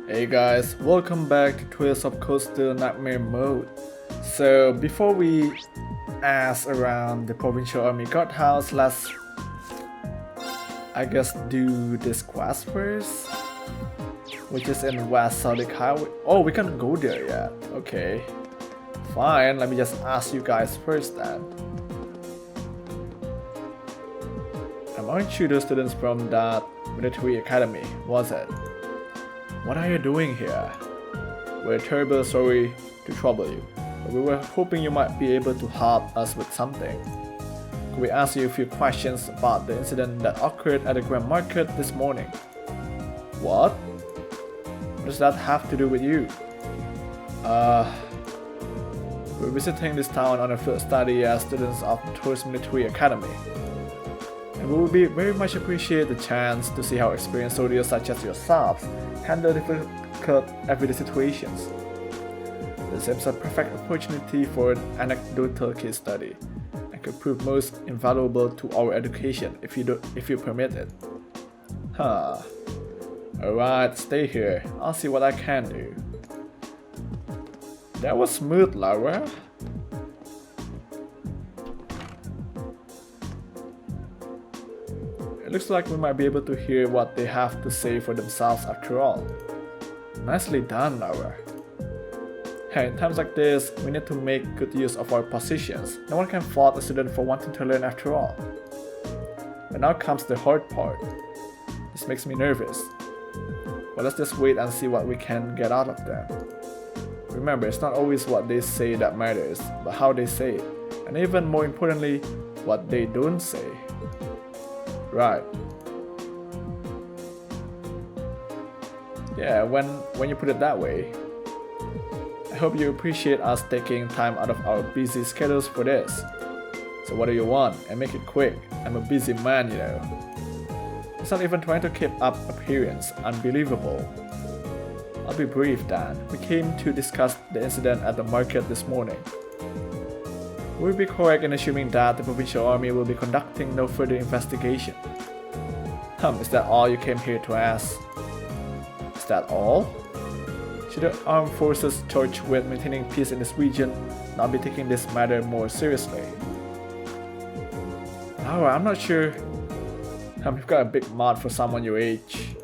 Hey guys, welcome back to Tales of Coastal Nightmare Mode. So before we ask around the provincial army guardhouse, let's I guess do this quest first, which is in West Soudic Highway. Oh, we can't go there yet. Okay, fine. Let me just ask you guys first then. Aren't you the students from that military academy? Was it? What are you doing here? We're terribly sorry to trouble you, but we were hoping you might be able to help us with something. Could we ask you a few questions about the incident that occurred at the Grand Market this morning? What? What does that have to do with you? We're visiting this town on a field study as students of Tourist Military Academy. And we would be very much appreciate the chance to see how experienced soldiers such as yourselves handle difficult everyday situations. This seems a perfect opportunity for an anecdotal case study and could prove most invaluable to our education if you permit it. Huh. Alright, stay here. I'll see what I can do. That was smooth, Laura. It looks like we might be able to hear what they have to say for themselves after all. Nicely done, Laura. Hey, in times like this, we need to make good use of our positions. No one can fault a student for wanting to learn after all. But now comes the hard part. This makes me nervous. But let's just wait and see what we can get out of them. Remember, it's not always what they say that matters, but how they say it. And even more importantly, what they don't say. Right. Yeah, when you put it that way. I hope you appreciate us taking time out of our busy schedules for this. So what do you want? And make it quick. I'm a busy man, you know. It's not even trying to keep up appearance. Unbelievable. I'll be brief, Dan. We came to discuss the incident at the market this morning. Would we be correct in assuming that the provincial army will be conducting no further investigation? Is that all you came here to ask? Is that all? Should the armed forces charged with maintaining peace in this region not be taking this matter more seriously? Laura, I'm not sure. You've got a big mouth for someone your age.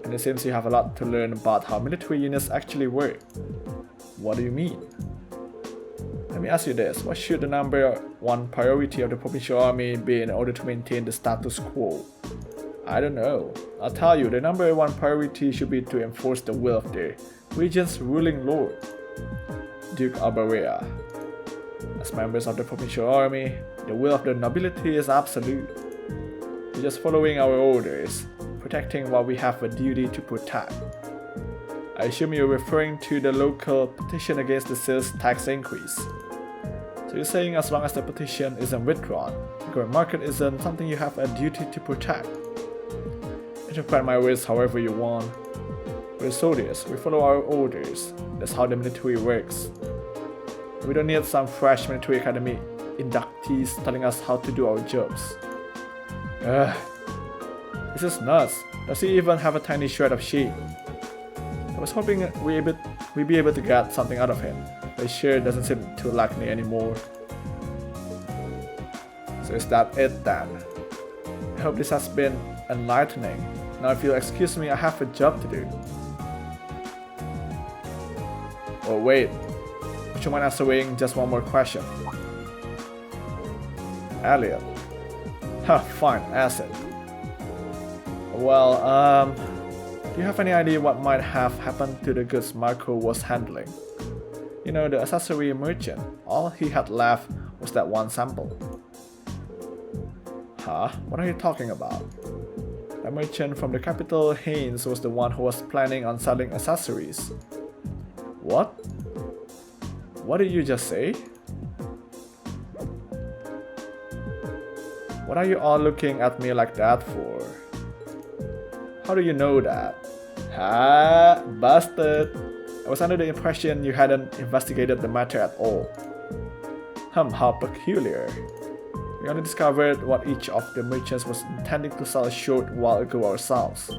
And it seems you have a lot to learn about how military units actually work. What do you mean? Let me ask you this, what should the number one priority of the provincial army be in order to maintain the status quo? I don't know. I'll tell you, the number one priority should be to enforce the will of the region's ruling lord, Duke Albarea. As members of the provincial army, the will of the nobility is absolute. We're just following our orders, protecting what we have a duty to protect. I assume you're referring to the local petition against the sales tax increase. So you're saying as long as the petition isn't withdrawn, the Grand Market isn't something you have a duty to protect. Interpret my words however you want. We're soldiers, we follow our orders. That's how the military works. We don't need some fresh military academy inductees telling us how to do our jobs. This is nuts. Does he even have a tiny shred of shame? I was hoping we'd be able to get something out of him, but it sure doesn't seem to like me anymore. So is that it then? I hope this has been enlightening. Now if you'll excuse me, I have a job to do. Oh wait, would you mind answering just one more question? Elliot. Fine, ask it. Well, do you have any idea what might have happened to the goods Marco was handling? You know, the accessory merchant. All he had left was that one sample. Huh? What are you talking about? The merchant from the capital, Haynes, was the one who was planning on selling accessories. What? What did you just say? What are you all looking at me like that for? How do you know that? Ha! Busted! I was under the impression you hadn't investigated the matter at all. How peculiar. We only discovered what each of the merchants was intending to sell a short while ago ourselves.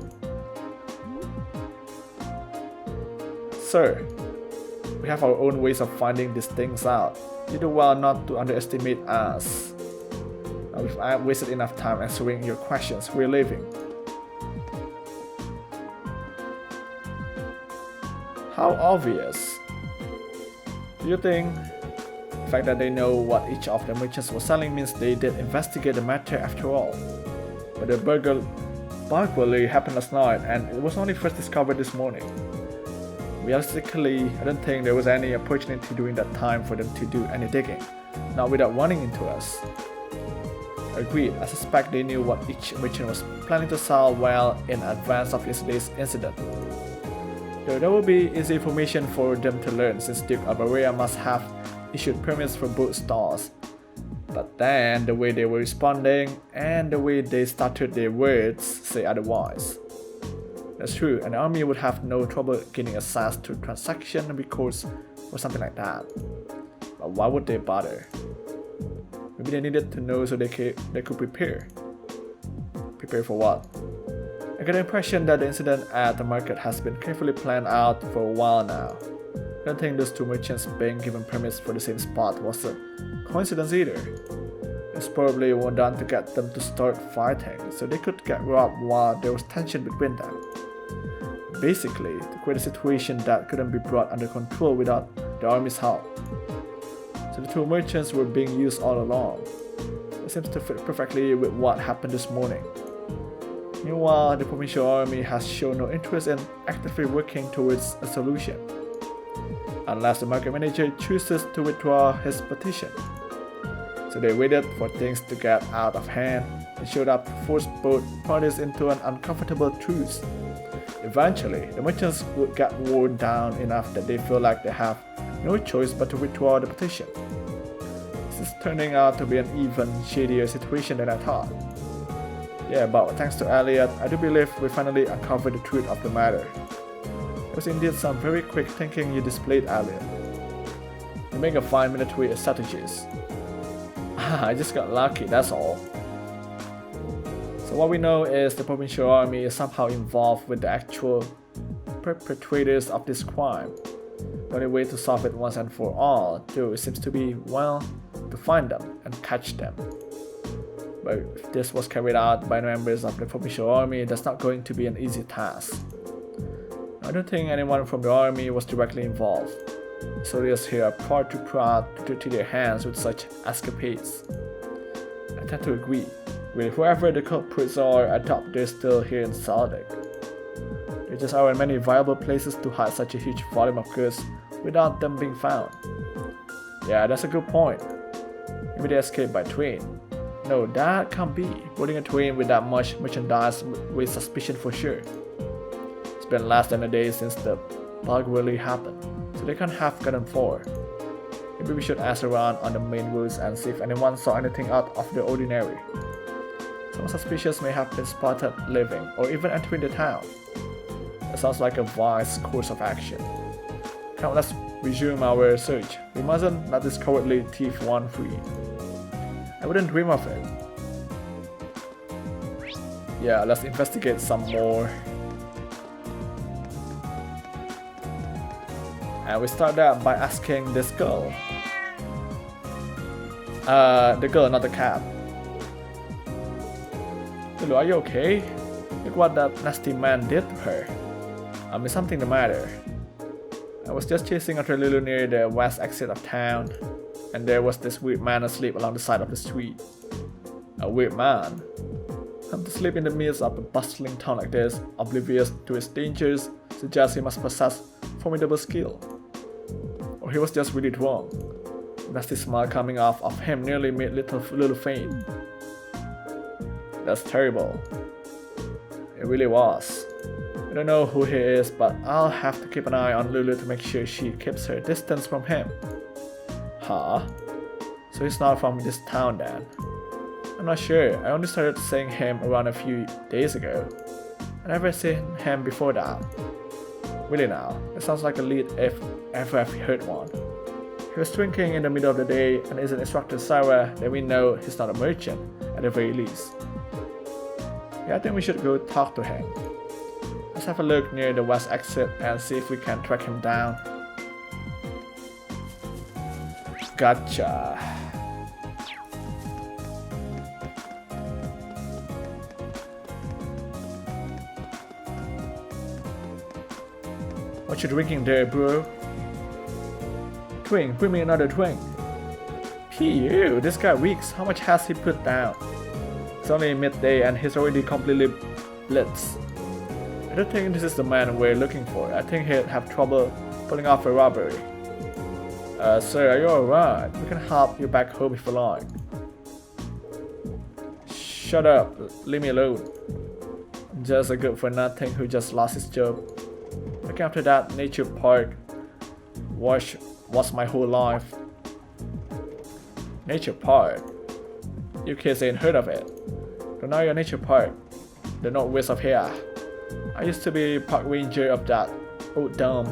Sir, we have our own ways of finding these things out. You do well not to underestimate us. I've wasted enough time answering your questions. We're leaving. How obvious? Do you think the fact that they know what each of the merchants was selling means they did investigate the matter after all? But the burglary happened last night and it was only first discovered this morning. Realistically, I don't think there was any opportunity during that time for them to do any digging, not without running into us. Agreed, I suspect they knew what each merchant was planning to sell well in advance of yesterday's incident. Though that would be easy information for them to learn since Duke of Bavaria must have issued permits for both stores. But then, the way they were responding and the way they started their words say otherwise. That's true, an army would have no trouble getting access to transaction records or something like that. But why would they bother? Maybe they needed to know so they could prepare. Prepare for what? I get the impression that the incident at the market has been carefully planned out for a while now. I don't think those two merchants being given permits for the same spot was a coincidence either. It's probably done to get them to start fighting, so they could get robbed while there was tension between them. Basically, to create a situation that couldn't be brought under control without the army's help. So the two merchants were being used all along. It seems to fit perfectly with what happened this morning. Meanwhile, the provincial army has shown no interest in actively working towards a solution, unless the market manager chooses to withdraw his petition. So they waited for things to get out of hand and showed up to force both parties into an uncomfortable truce. Eventually, the merchants would get worn down enough that they feel like they have no choice but to withdraw the petition. This is turning out to be an even shadier situation than I thought. Yeah, but thanks to Elliot, I do believe we finally uncovered the truth of the matter. It was indeed some very quick thinking you displayed, Elliot. You make a fine military strategist. I just got lucky, that's all. So what we know is the provincial army is somehow involved with the actual perpetrators of this crime. The only way to solve it once and for all, though, seems to be, well, to find them and catch them. But if this was carried out by members of the provincial army, that's not going to be an easy task. I don't think anyone from the army was directly involved. Soldiers here are far too proud to dirty their hands with such escapades. I tend to agree. With whoever the culprits are, I doubt they're still here in Saldic. There just aren't many viable places to hide such a huge volume of goods without them being found. Yeah, that's a good point. Maybe they escaped by train. No, that can't be. Boarding a train with that much merchandise with suspicion for sure. It's been less than a day since the burglary happened, so they can't have gotten far. Maybe we should ask around on the main roads and see if anyone saw anything out of the ordinary. Someone suspicious may have been spotted leaving or even entering the town. That sounds like a wise course of action. Come, let's resume our search. We mustn't let this cowardly thief run free. I wouldn't dream of it. Yeah, let's investigate some more. And we start that by asking this girl. The girl, not the cat. Lulu, are you okay? Look what that nasty man did to her. Is something the matter? I was just chasing after Lulu near the west exit of town, and there was this weird man asleep along the side of the street. A weird man? To sleep in the midst of a bustling town like this, oblivious to its dangers, suggests he must possess formidable skill. Or he was just really drunk. The nasty smile coming off of him nearly made Lulu faint. That's terrible. It really was. I don't know who he is, but I'll have to keep an eye on Lulu to make sure she keeps her distance from him. Huh? So he's not from this town then? I'm not sure. I only started seeing him around a few days ago. I never seen him before that. Really now, it sounds like a lead if ever I've heard one. He was drinking in the middle of the day and isn't instructed Sarah, then we know he's not a merchant, at the very least. Yeah, I think we should go talk to him. Let's have a look near the west exit and see if we can track him down. Gotcha. What you drinking there, bro? Twink, bring me another twink. Ew, this guy weaks. How much has he put down? It's only midday and he's already completely blitzed. I don't think this is the man we're looking for. I think he'd have trouble pulling off a robbery. Sir, are you alright? We can help you back home if you like. Shut up, leave me alone. Just a good for nothing who just lost his job. Looking after that nature park was my whole life. Nature park? You kids ain't heard of it. Don't know your nature park, the northwest of here. I used to be park ranger of that old dome,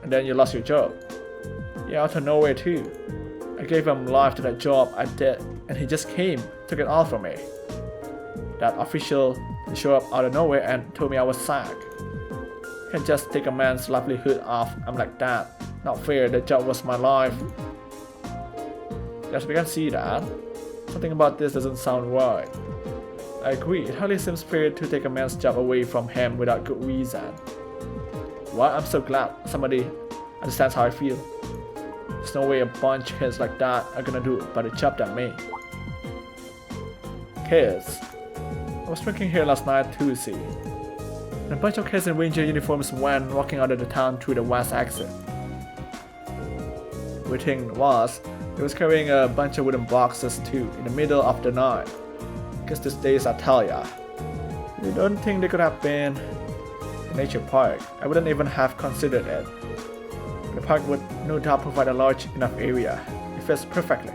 and then you lost your job. Yeah, out of nowhere too. I gave him life to that job I did, and he just came, took it all from me. That official showed up out of nowhere and told me I was sacked. Can't just take a man's livelihood off. I'm like that. Not fair. The job was my life. Yes, we can see that. Something about this doesn't sound right. I agree. It hardly seems fair to take a man's job away from him without good reason. What? I'm so glad somebody understands how I feel. There's no way a bunch of kids like that are gonna do a better job than me. Kids. I was drinking here last night too, see. And a bunch of kids in ranger uniforms went walking out of the town through the west exit. Weird thing was, he was carrying a bunch of wooden boxes too, in the middle of the night. Guess these days I tell ya. You don't think they could have been a nature park? I wouldn't even have considered it. The park would no doubt provide a large enough area. It fits perfectly.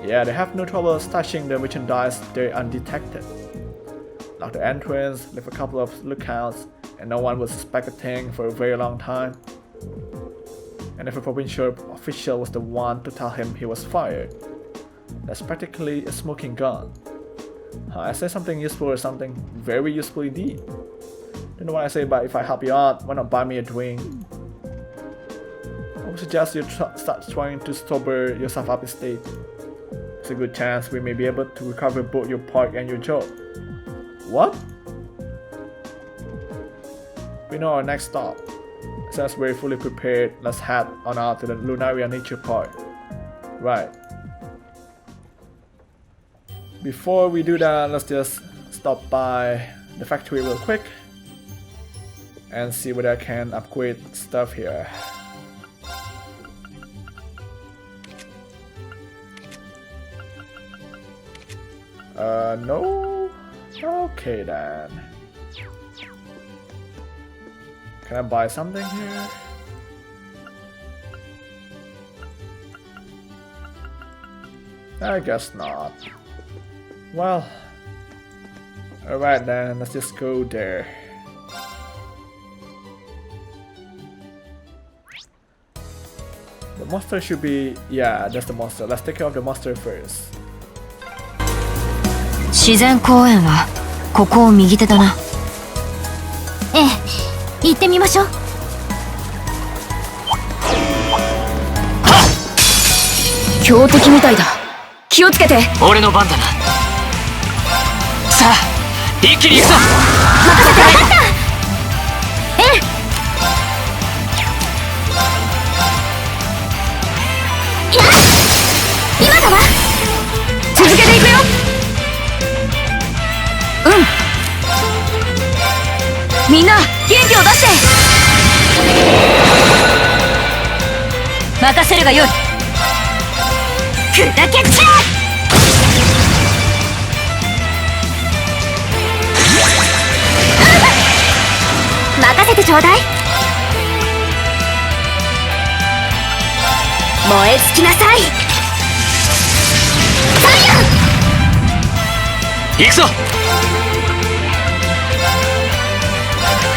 Yeah, they have no trouble stashing the merchandise there undetected. Lock the entrance, leave a couple of lookouts, and no one would suspect a thing for a very long time. And if a provincial official was the one to tell him he was fired, that's practically a smoking gun. I say something useful or something very useful indeed. Don't know what I say, but if I help you out, why not buy me a drink? I would suggest you start trying to sober yourself up instead. There's a good chance we may be able to recover both your park and your job. What? We know our next stop. Since we're fully prepared, let's head on out to the Lunaria Nature Park. Right. Before we do that, let's just stop by the factory real quick and see whether I can upgrade stuff here. No? Okay then. Can I buy something here? I guess not. Well, alright then, let's just go there. The monster should be... yeah, that's the monster. Let's take care of the monster first. 自然公園はここを右手だな。ええ、行ってみましょう。強敵みたいだ。気をつけて。俺の番だな。さあ、一気に行くぞ。任せて。分かった。ええ。やっ、今だわ。続けていくよ。うん。みんな元気を出して。任せるがよい。砕けちゃえ。任せてちょうだい。燃え尽きなさい。行くぞ。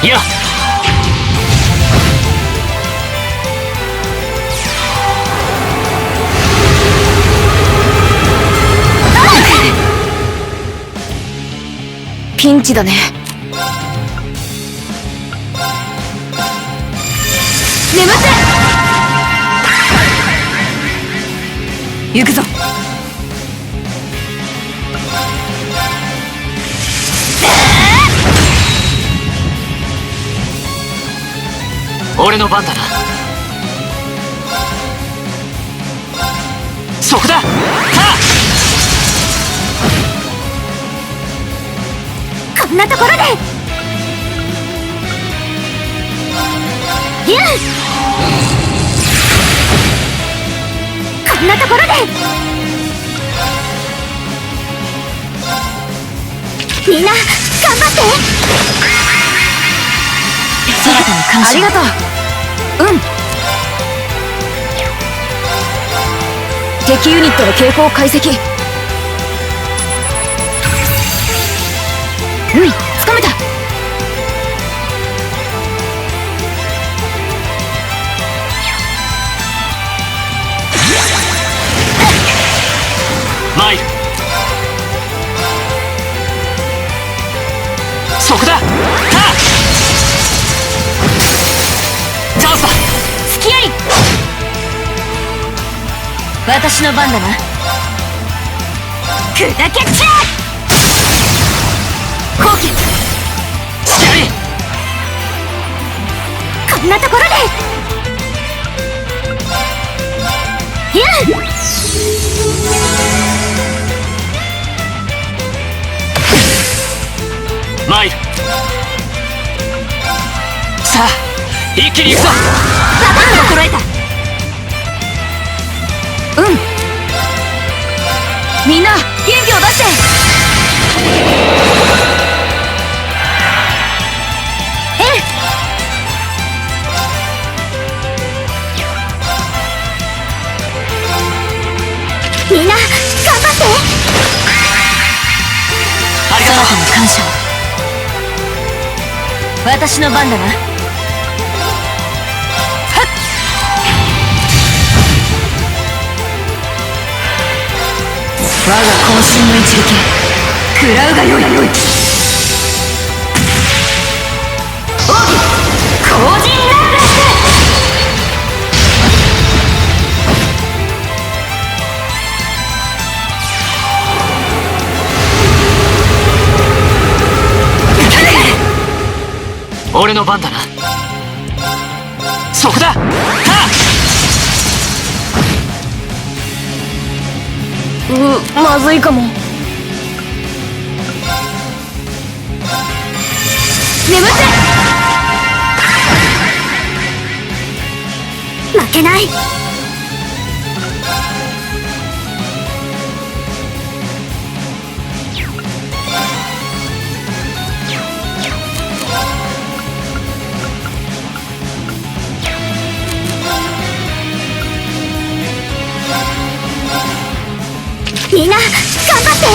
いや。ピンチだね。眠って行くぞ。俺の番だな。そこだ。はこんなところでこんなところでみんな頑張ってそなたに感謝。ありがとう。敵ユニットの傾向を解析。つかめた。マイル。そこだ。はチャンスだ。隙あり。私の番だな。砕けちゃえ。後期隙あり。こんなところでマイル。さあ一気に行くぞ。心得た。みんな元気を出して。みんな頑張って。ありがとう。そなたに感謝を。私の番だな。我が渾身の一撃食らうがよい。奥義後陣ランラス。俺の番だな。そこだ。はまずいかも。眠って負けない。みんな頑張って。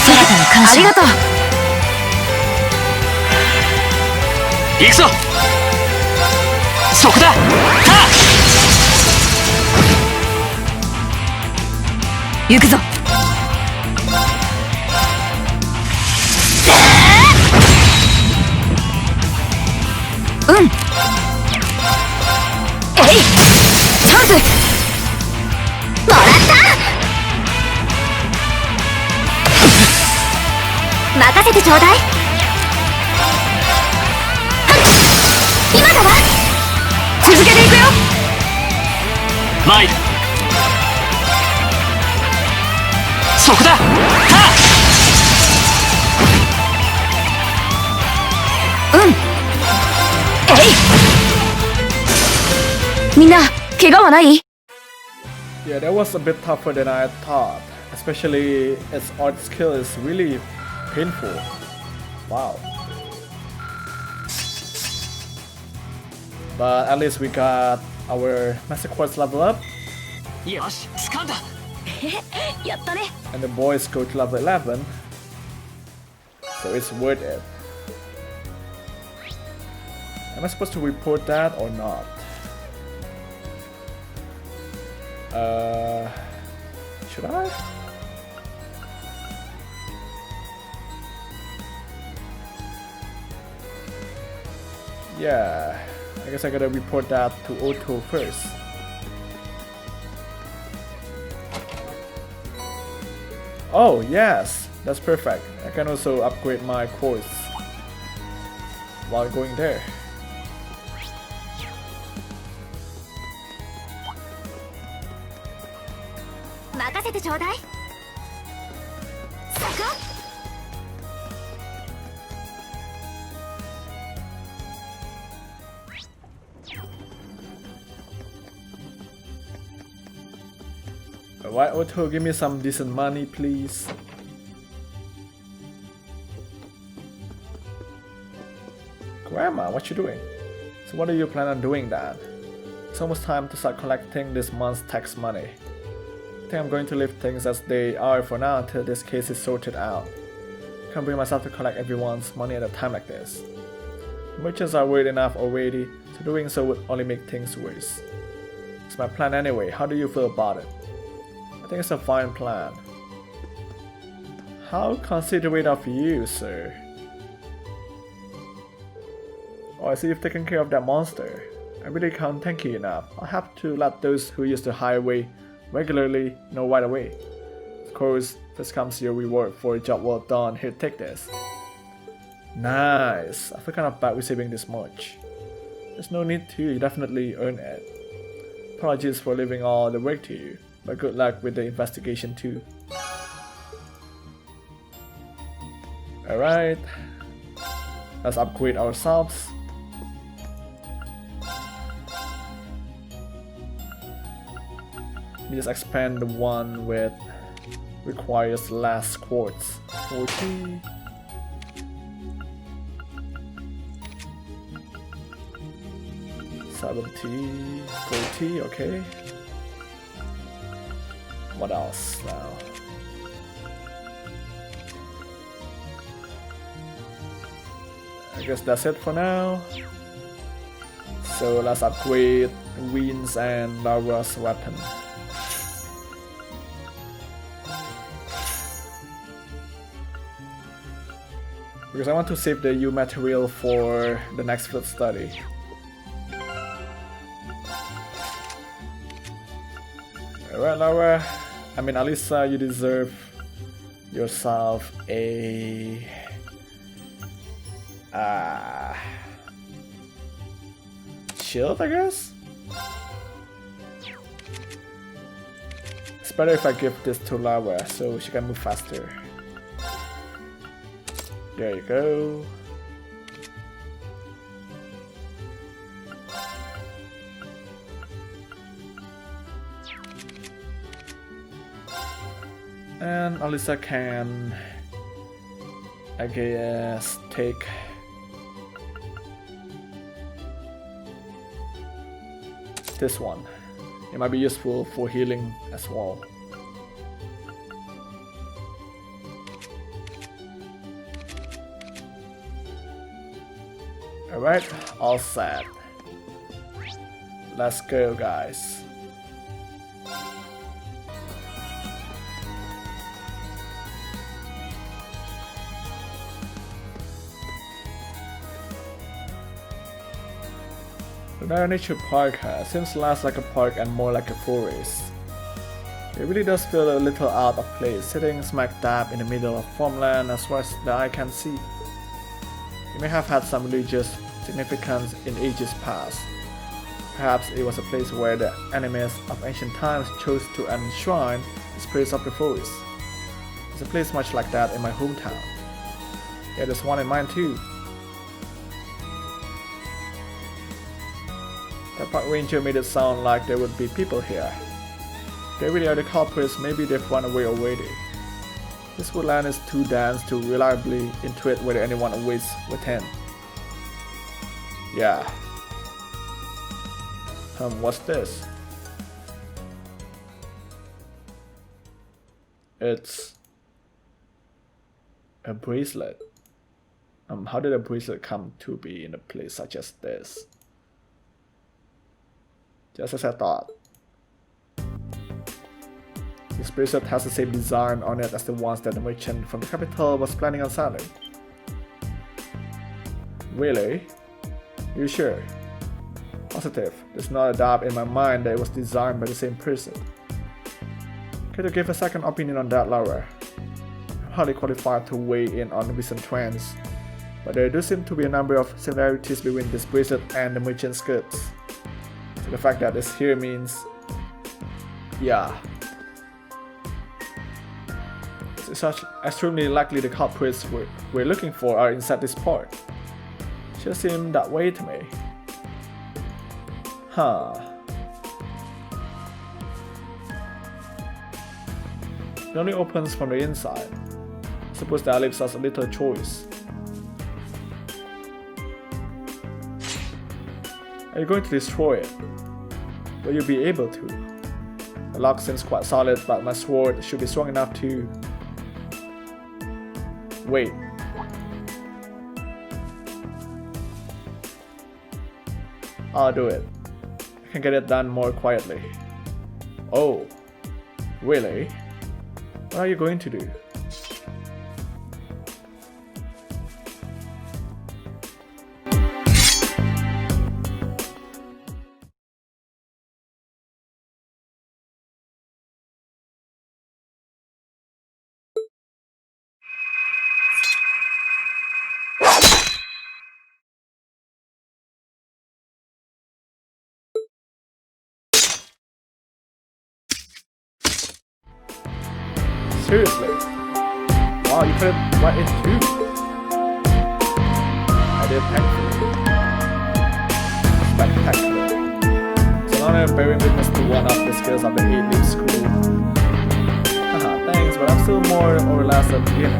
そなたに感謝。ありがとう。行くぞ。そこだ。は行くぞ。チャンスもらった。任せてちょうだい。今だわ。続けていくよ。マイル。そこだ。はみんな怪我はない？ Yeah, that was a bit tougher than I thought. Especially its art skill is really painful. Wow. But at least we got our Master Quartz level up. よし、掴んだ。やったね。 And the boys go to level 11. So it's worth it. Am I supposed to report that or not? Should I? Yeah, I guess I gotta report that to Otto first. Oh yes, that's perfect. I can also upgrade my course while going there. Alright, Otto, give me some decent money, please. Grandma, what you doing? So what do you plan on doing then? It's almost time to start collecting this month's tax money. I think I'm going to leave things as they are for now until this case is sorted out. I can't bring myself to collect everyone's money at a time like this. The merchants are worried enough already, so doing so would only make things worse. It's my plan anyway. How do you feel about it? I think it's a fine plan. How considerate of you, sir. Oh, I see you've taken care of that monster. I really can't thank you enough. I'll have to let those who use the highway regularly know right away. Of course, this comes your reward for a job well done. Here, take this. Nice. I feel kind of bad receiving this much. There's no need to, you definitely earned it. Apologies for leaving all the work to you, but good luck with the investigation too. Alright, let's upgrade ourselves. We just expand the one with requires less quartz. 40. $70, 40, okay. What else now? I guess that's it for now. So let's upgrade Win's and Laura's weapon. Because I want to save the U material for the next field study. Alright, Laura. I mean, Alisa, you deserve yourself a shield, I guess? It's better if I give this to Laura so she can move faster. There you go. And Alisa can, I guess, take this one. It might be useful for healing as well. Alright, all set. Let's go, guys. The Nara Nature Park seems less like a park and more like a forest. It really does feel a little out of place, sitting smack dab in the middle of farmland as far as the eye can see. It may have had some religious significance in ages past. Perhaps it was a place where the enemies of ancient times chose to enshrine the spirits of the forest. There's a place much like that in my hometown. Yeah, there's one in mine too. That park ranger made it sound like there would be people here. If they really are the culprits, maybe they've run away already. This woodland is too dense to reliably intuit whether anyone awaits within. Yeah. What's this? It's a bracelet. How did a bracelet come to be in a place such as this? Just as I thought. This bracelet has the same design on it as the ones that the merchant from the capital was planning on selling. Really? You sure? Positive. There's not a doubt in my mind that it was designed by the same person. Can you give a second opinion on that, Laura? I'm hardly qualified to weigh in on recent trends, but there do seem to be a number of similarities between this bracelet and the merchant skirts. So the fact that this here means, yeah, it's such extremely likely the culprits we're looking for are inside this port. Just seemed that way to me. Huh. It only opens from the inside. I suppose that leaves us a little choice. Are you going to destroy it? Will you be able to? The lock seems quite solid, but my sword should be strong enough to... Wait. I'll do it. I can get it done more quietly. Oh, really? What are you going to do? Seriously? Wow, you put it right in too. I did thankfully. Spectacular. It's an honor bearing witness to one of the skills of the 8-leaf school. Haha, thanks, but I'm still more or less a beginner.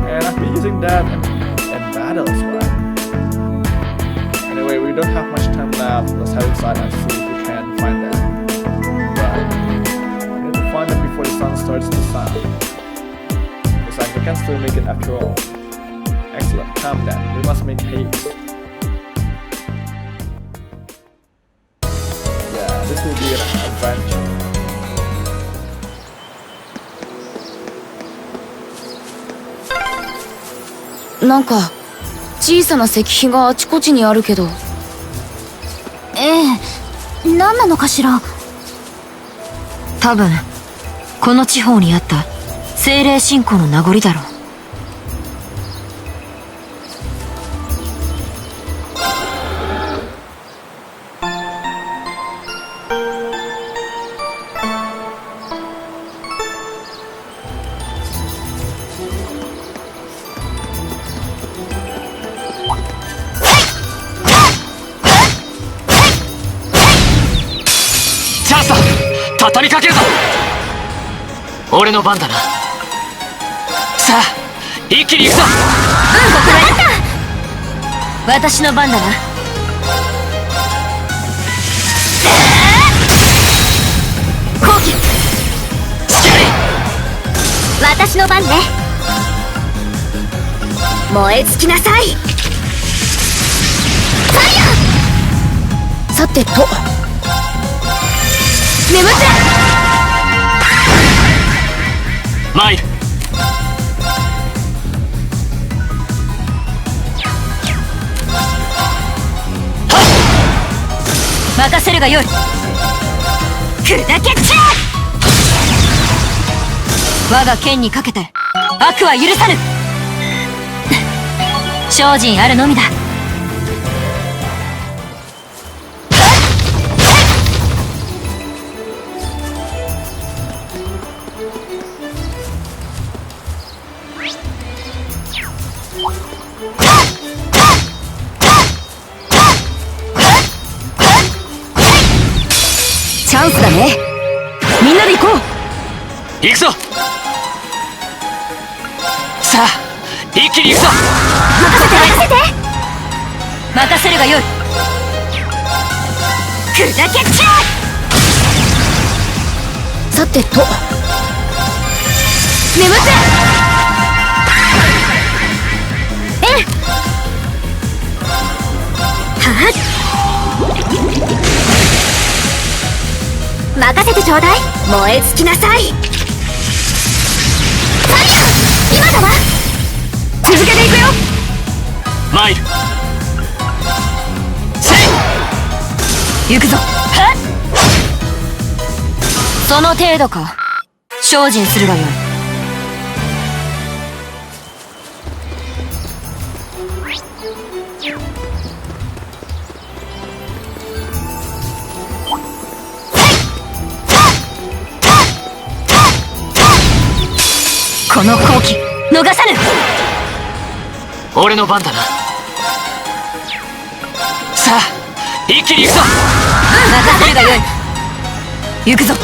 And I've been using that in battles, right? Anyway, we don't have much time left. Let's head inside and see if we can find them. Find them before the sun starts to shine. Looks like we can still make it after all. Excellent, come then, we must make haste. Yeah, this will be an adventure. なんか小さな石碑があちこちにあるけど。何なのかしら。多分この地方にあった精霊信仰の名残だろう。チャンスだ。畳みかけるぞ。俺の番だな。さあ一気に行くぞ。私の番だな。後期私の番ね。燃え尽きなさい。ファイヤー。さてと眠ってマイル。任せるがよい。砕けちゃ我が剣にかけて悪は許さぬ。精進あるのみだ。チャンスだね。みんなで行こう。行くぞ。さあ一気に行くぞ。任せるがよい。砕けちゃさてと眠ってはっ任せてちょうだい。燃え尽きなさい。ファイヤー。今だわ。続けていくよ。マイル。行くぞ。その程度か。精進するがよい。この好機逃さぬ。俺の番だな。さあ一気に行くぞ。任せるがよい。行くぞ。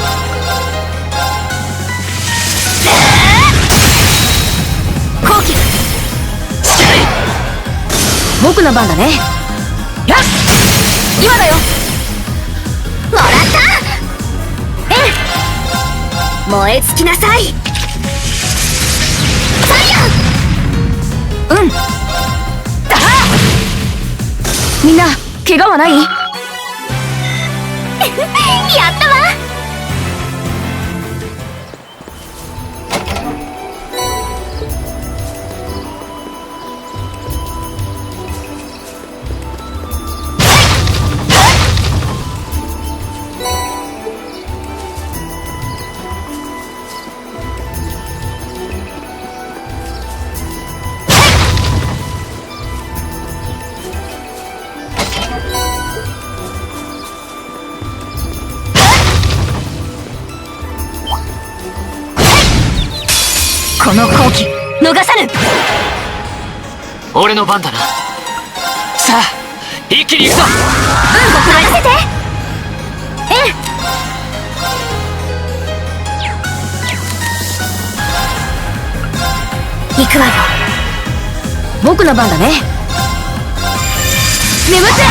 好機。僕の番だね。やっ今だよ。もらった。ええ、燃え尽きなさい。うん。だみんな怪我はない？やったわ。この好機逃さぬ。俺の番だな。さあ一気に行くぞ。僕任せて。ええ、行くわよ。僕の番だね。眠って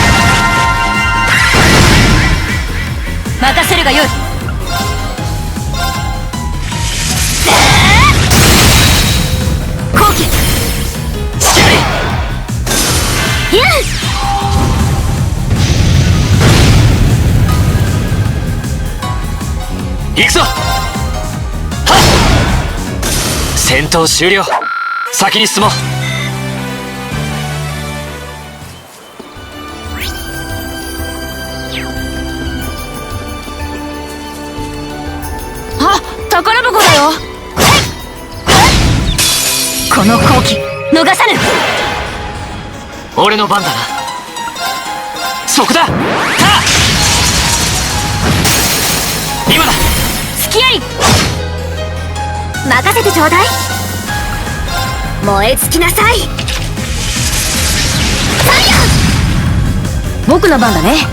任せるがよい。好機。行くぞ。はっ戦闘終了。先に進もう。あ、宝箱だよ。この好機逃さぬ。俺の番だな。そこだ。はっ今だ。隙あり。任せてちょうだい。燃え尽きなさい。僕の番だね。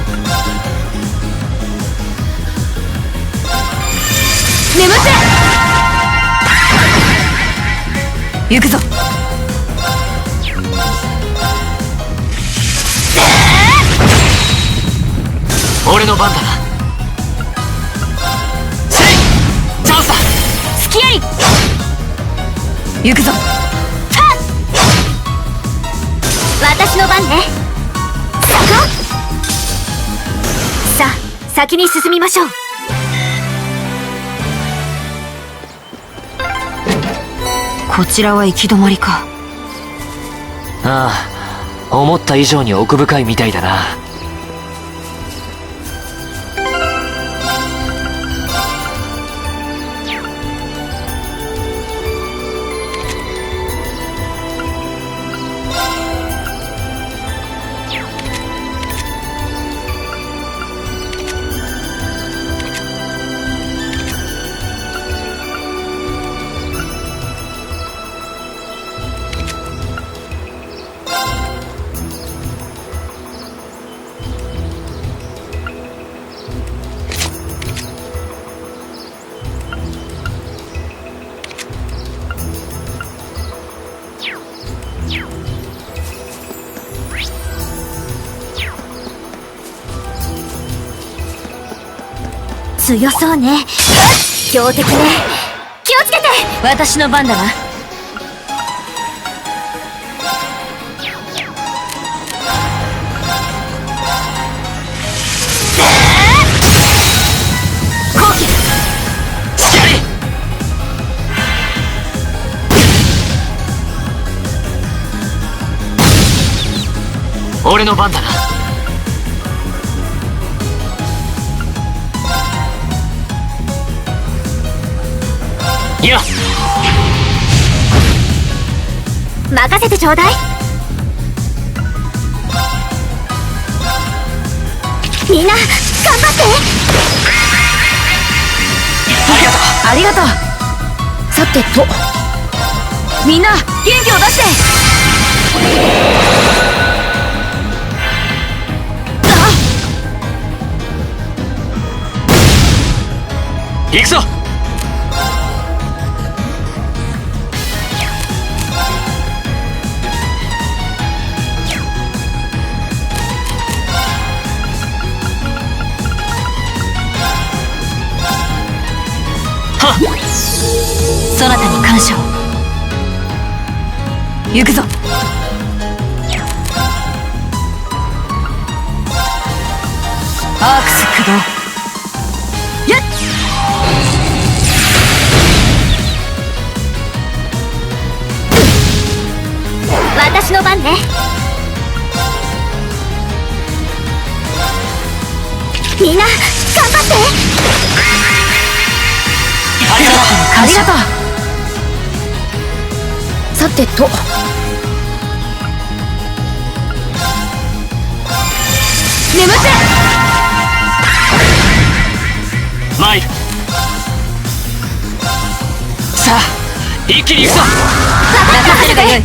眠って行くぞ。俺の番だな。せいチャンスだ。隙あり。行くぞ。私の番ね。さあ先に進みましょう。こちらは行き止まりか。ああ、思った以上に奥深いみたいだな。強そうね。強敵ね。気をつけて。私の番だな。好機。俺の番だな。今。任せてちょうだい。みんな頑張って。ありがとう。ありがとう。さてと、みんな元気を出して。行くぞ。そなたに感謝を。行くぞ。アークス駆動。やっ。私の番ね。みんな頑張って。ありがとう。さてと、眠って。参る。さあ一気に行くぞ。任せるがよい。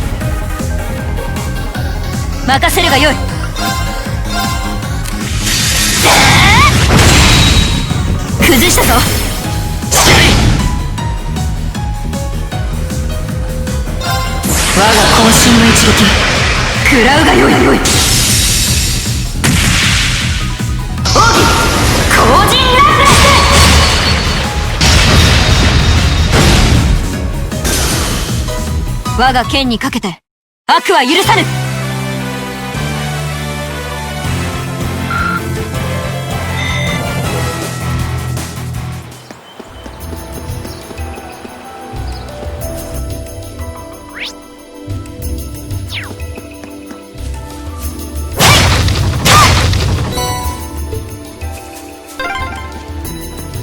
任せるがよい。崩したぞ。我が渾身の一撃食らうがよい。奥義後陣ラフレス。我が剣にかけて悪は許さぬ。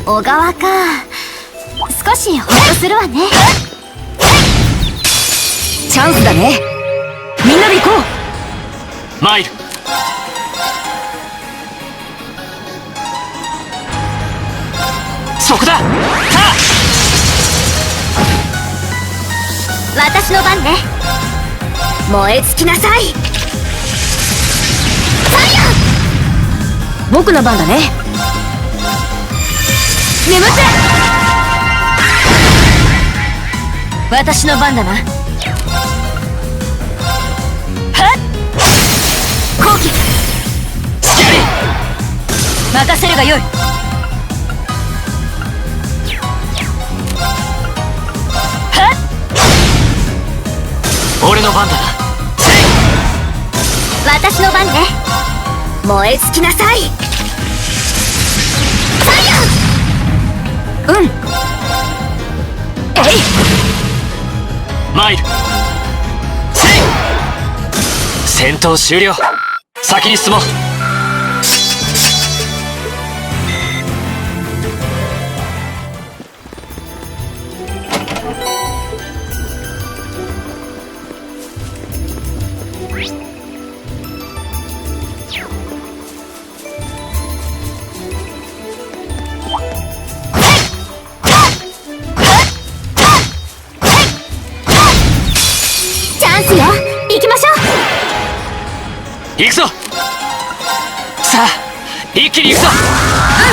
小川か。少しほっとするわね。チャンスだね。みんなで行こう。参る。そこだ。さあ私の番ね。燃え尽きなさい。僕の番だね。眠って。私の番だな。はっ。後期任せるがよい。はっ。俺の番だな。私の番ね。燃え尽きなさい。うん。えい。参る。戦闘終了。先に進もう。チャンスよ。行きましょう。行くぞ。さあ一気に行くぞ。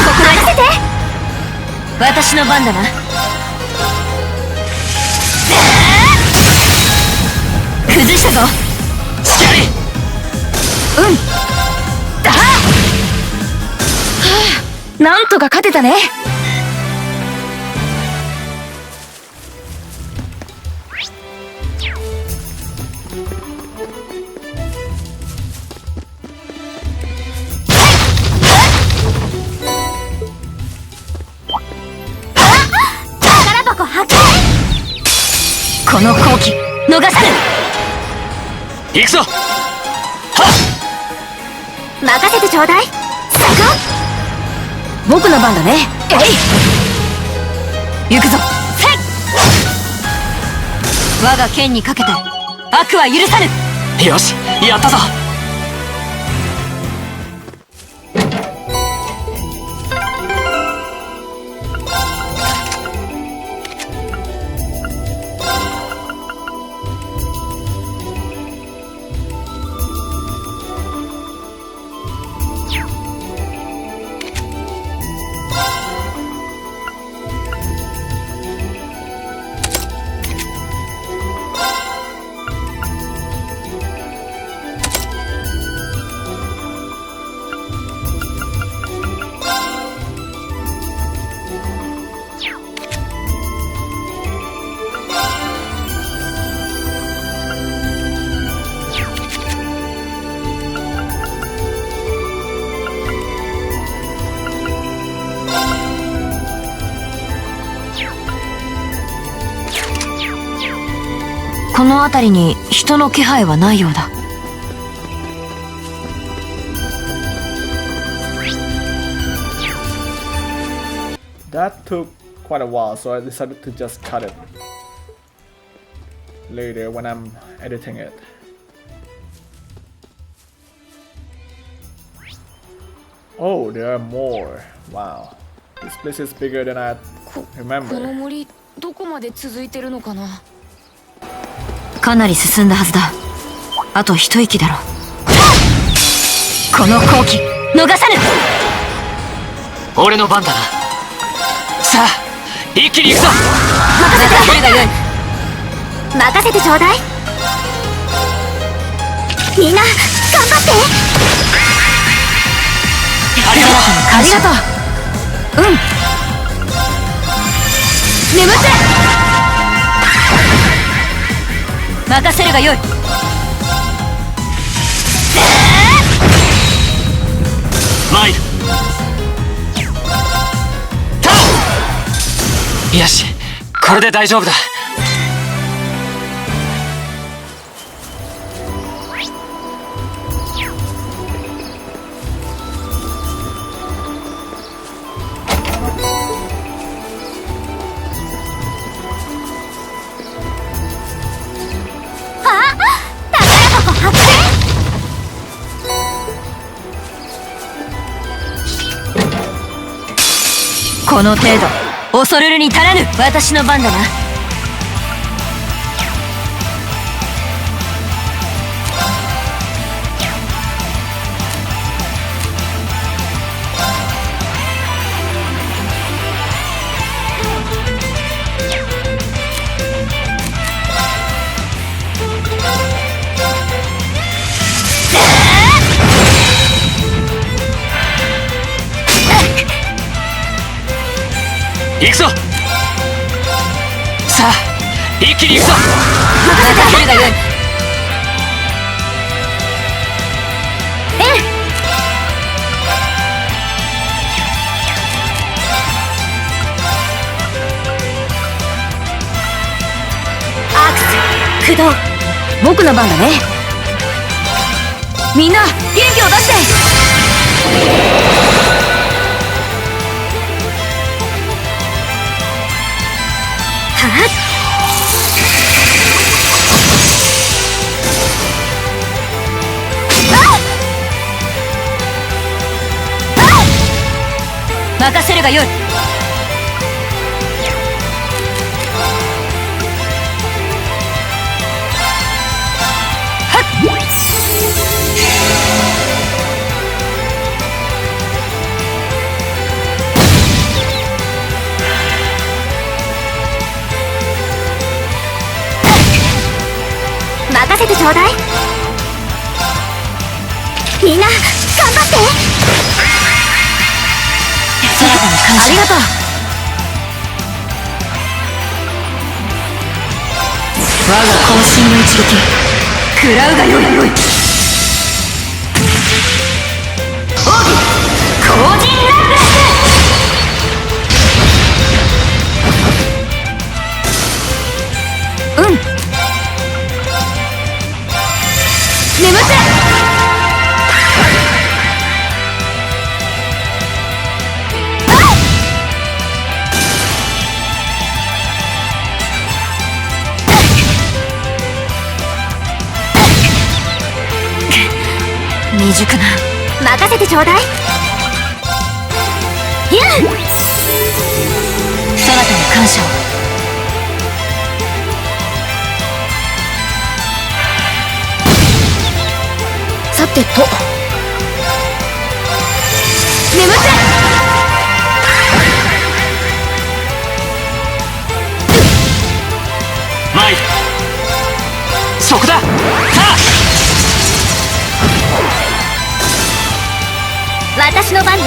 僕任せて。私の番だな。崩したぞ。しかり。だ。はあ、なんとか勝てたね。この好機逃さぬ。行くぞ。はっ。任せてちょうだい。さあ僕の番だね。えい。行くぞ。せい。我が剣にかけて悪は許さぬ。よし、やったぞ。この辺りに人の気配はないようだ。That took quite a while, so I decided to just cut it later when I'm editing it. Oh, there are more. Wow. This place is bigger than I この remember. 森どこまで続いてるのかな。かなり進んだはずだ。あと一息だろう。この好機逃さぬ。俺の番だな。さあ、一気に行くぞ。任せてがよい。任せてちょうだい。みんな頑張って。ありがとう。ありがとう。うん。眠って任せるがよい。参る。タオ。よし、これで大丈夫だ。この程度恐れるに足らぬ。私の番だな。行くぞ。さあ、一気に行くぞ。任せるがよい。アクス駆動。僕の番だね。みんな元気を出して。任せるがよい。任せてちょうだい。みんな頑張って。ありがとう。我が渾身の一撃食らうがよい。奥義後陣ラブレス。うん。眠って未熟な。任せてちょうだい。やん、そなたに感謝を。さてと眠って参る。そこだ。さあ、私の番ね。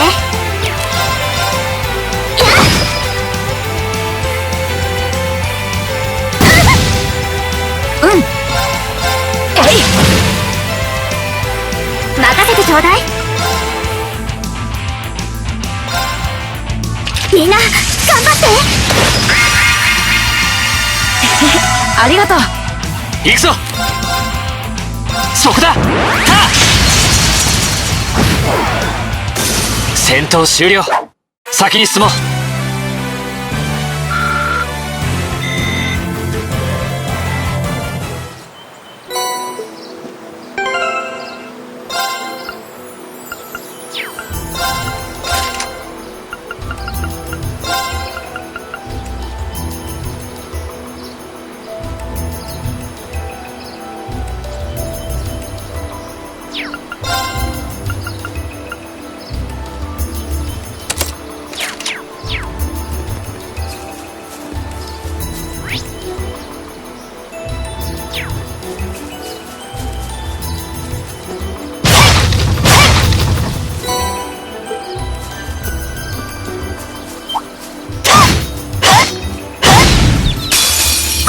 うん、えい、任せてちょうだい。みんな頑張って。ありがとう。行くぞ。そこだ。さあ、戦闘終了。先に進もう。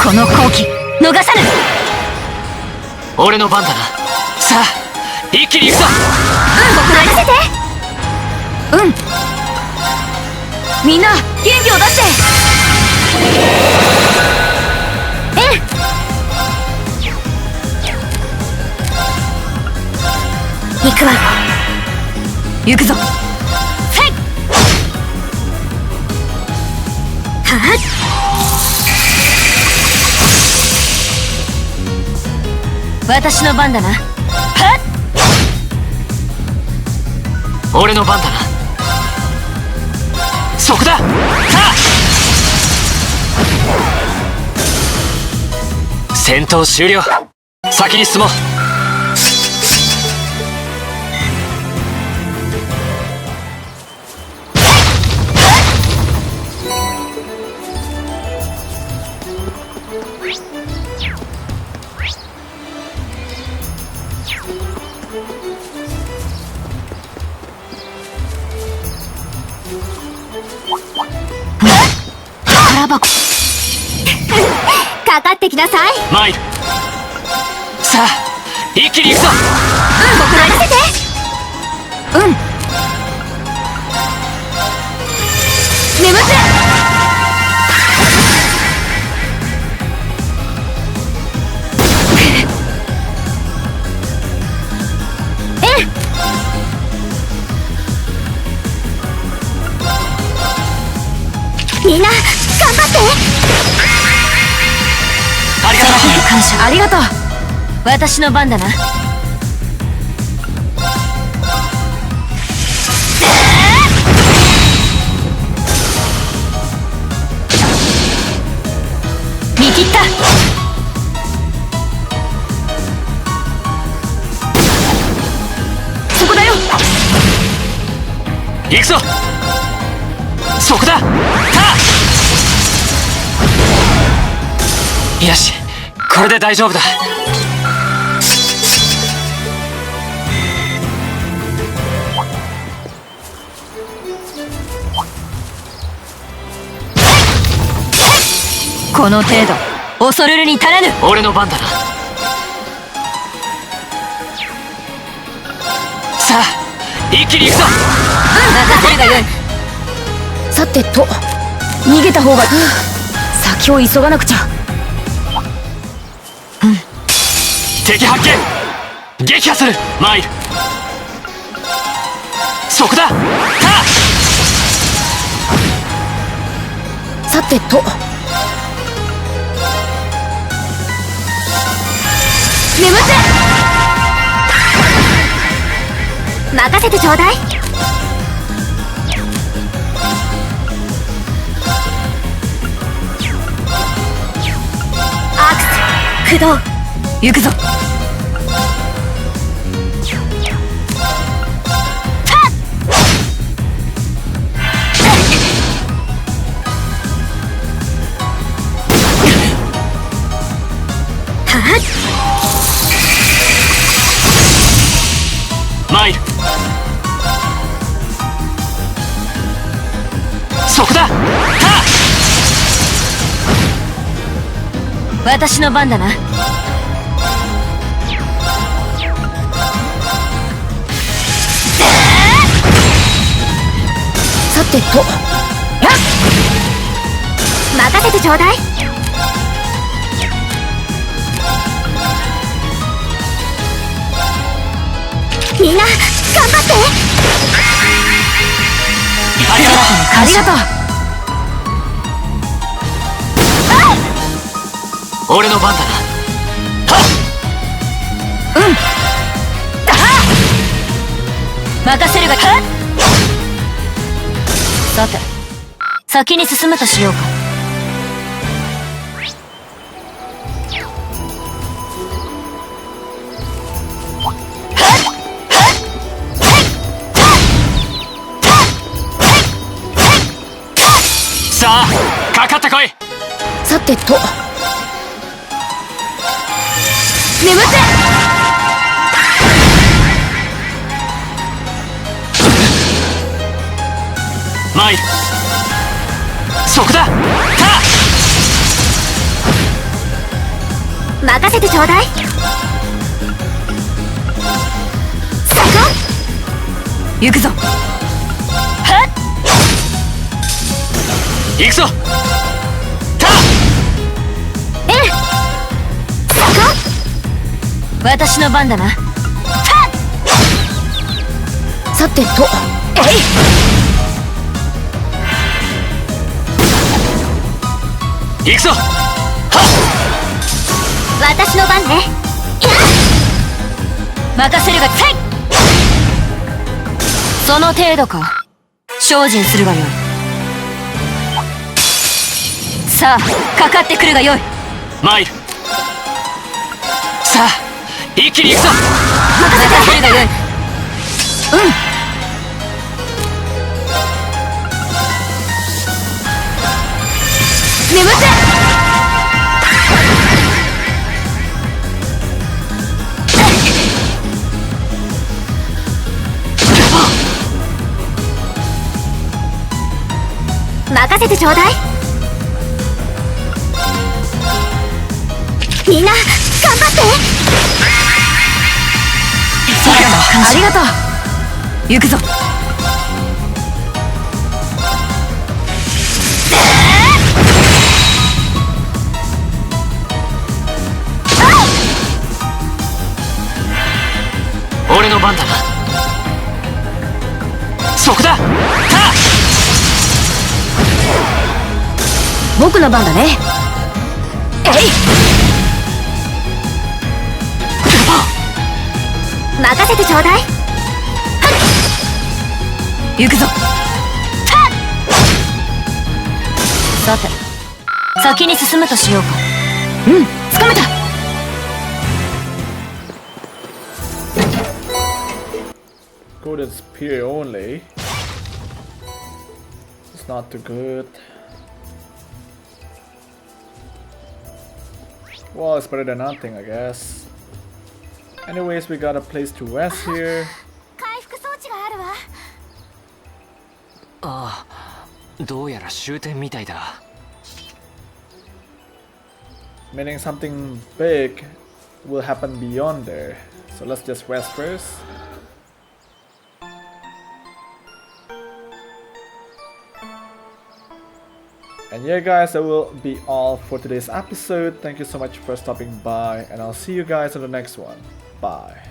この好機逃さぬ。俺の番だな。さあ、一気に行くぞ。僕任せて。うん、みんな元気を出して。行くわよ。行くぞ。はい。はっ、私の番だな。はっ、俺の番だな。そこだ。さあ、戦闘終了。先に進もう。宝箱かかってきなさい。参る。さあ、一気に行くぞ。僕任せて。うん、眠ってみんな頑張って。ありがとう。感謝。ありがとう。私の番だな。見切った。そこだよ。行くぞ。そこだ。さあ、よし、これで大丈夫だ。この程度恐るるに足らぬ。俺の番だな。さあ、一気に行くぞ。任せるがよい。さてと逃げた方がいい。先を急がなくちゃ。敵発見。撃破する。参る。そこだ。さあ、さてと眠って任せてちょうだい。アクス駆動。行くぞ。マイル、そこだ。私の番だな。さてと、任せてちょうだい。みんな頑張って。ありがとう。俺の番だな。任せるが。さて、先に進むとしようか。さあ、かかってこい。さてと、眠って。マイル、そこだ。任せてちょうだい。さあ行くぞ。行くぞ。私の番だな。さてと、行くぞ。私の番ね。任せるが。その程度か。精進するがよい。さあ、かかってくるがよい。マイル、さあ一気に行くぞ。任せるがよい。眠って。任せてちょうだい。みんな頑張って。ありがとう。行くぞ。俺の番だな。そこだ。僕の番だね。任せてちょうだい。行くぞ。さて、先に進むとしようか。つかめた。Golden Spear only. It's not too good. Well, it's better than nothing, I guess. Anyways, we got a place to rest here. 回復装置があるわ。ああ、どうやら終点みたいだ。Meaning something big will happen beyond there. So let's just rest first. And yeah guys, that will be all for today's episode. Thank you so much for stopping by and I'll see you guys in the next one. Bye.